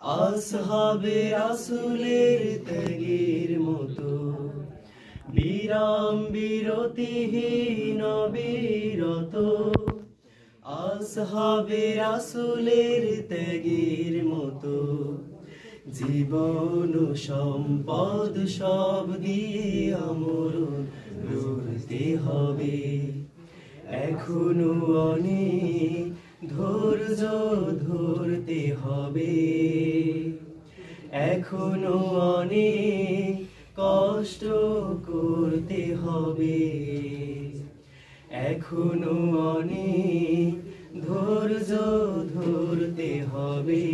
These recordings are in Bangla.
আসহাবে রাসূলের ত্যাগের মতো বিরাম বিরতিহীন অবিরত। আসহাবে রাসূলের ত্যাগের মতো জীবন সম্পদ সব দিয়ে আমরণ লড়তে হবে। এখনো অনেক ধৈর্য ধরতে হবে, এখনো অনেক কষ্ট করতে হবে, এখনো অনেক ধৈর্য ধরতে হবে,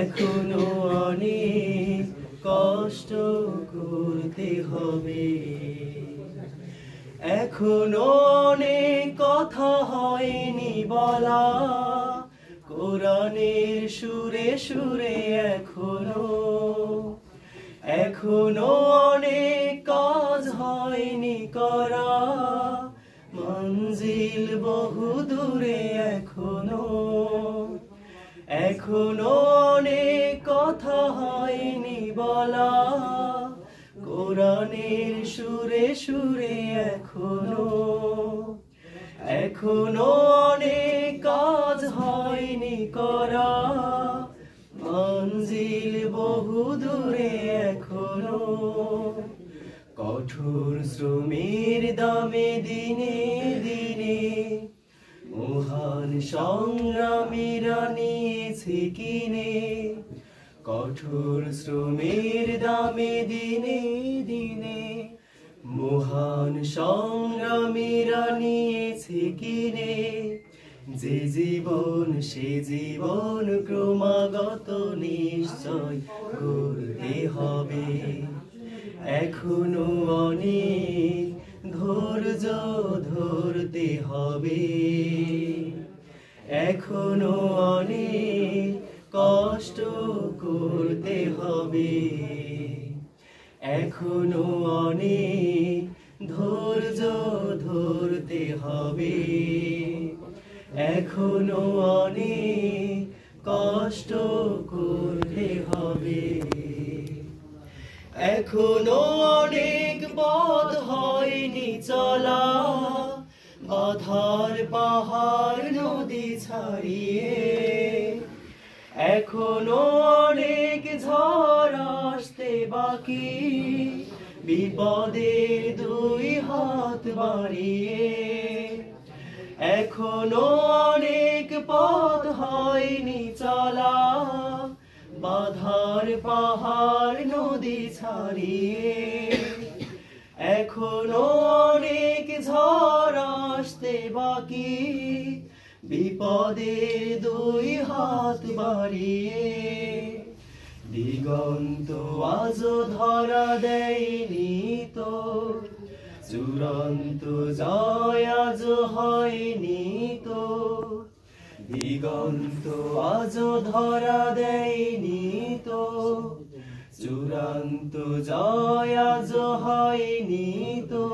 এখনো অনেক কষ্ট করতে হবে। এখনো অনেক কথা হয়নি বলা কোরআনের সুরে সুরে, এখনো অনেক কাজ হয়নি করা, মঞ্জিল বহু দূরে এখনো অনেক কথা হয়নি বলা কোরআনের সুরে সুরে, এখনো অনেক কাজ হয়নি করা, মঞ্জিল বহু দূরে কঠোর শ্রমের দামে দিনে দিনে মহান সংগ্রামীরা নিয়েছে কিনে। কঠোর শ্রমের দামে দিনে দিনে মহান সংগ্রামীরা নিয়েছে কিনে। যে জীবন সে জীবন ক্রমাগত নিশ্চয় করতে হবে। এখনো অনেক ধৈর্য ধরতে হবে, এখনো অনেক কষ্ট করতে হবে, এখনো অনেক ধৈর্য ধরতে হবে, এখনো অনেক কষ্ট করতে হবে। এখনো অনেক পথ হয়নি চলা, বাধার পাহাড় নদী ছাড়িয়ে, এখনো অনেক ঝড় আসতে বাকি, বিপদের দুই হাত বাড়িয়ে। এখনো অনেক পথ হয়নি চলা, বাধার পাহাড় নদী ছাড়িয়ে, এখনো অনেক ঝড় আসতে বাকি, বিপদের দুই হাত বাড়িয়ে। দিগন্ত আজও ধরা দেয়নি তো, চূড়ান্ত জয় আজও হয়নি তো। দিগন্ত আজও ধরা দেয়নি তো, চূড়ান্ত জয় আজও হয়নি তো।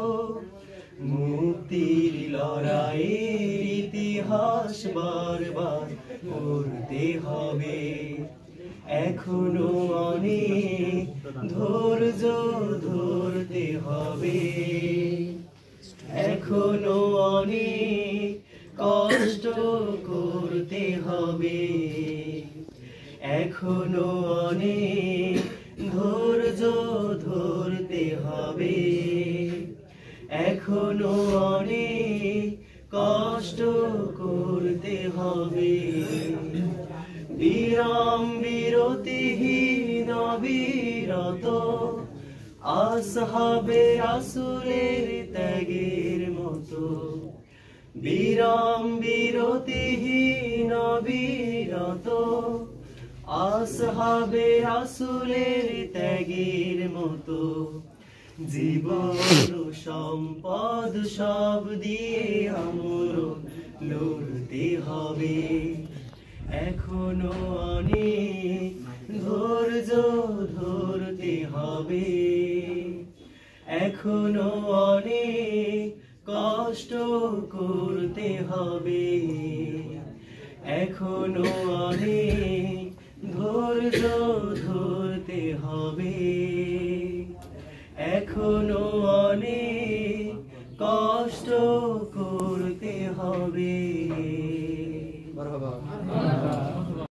মুক্তির লড়াইয়ের ইতিহাস বারবার পড়তে হবে। এখনো অনেক ধৈর্য ধরতে হবে, এখনো অনেক কষ্ট করতে হবে, এখনো অনেক ধৈর্য ধরতে হবে, এখনো অনেক কষ্ট করতে হবে। বিরাম বিরতিহীন অবিরত আসহাবে রাসূলের ত্যাগের মতো, বিরাম বিরতিহীন অবিরত আসহাবে রাসূলের ত্যাগের মতো জীবন সম্পদ সব দিয়ে আমরণ লড়তে হবে। এখনো অনেক ধৈর্য ধরতে হবে, এখনো অনেক কষ্ট করতে হবে, এখনো অনেক ধৈর্য ধরতে হবে, এখনো অনেক কষ্ট করতে হবে।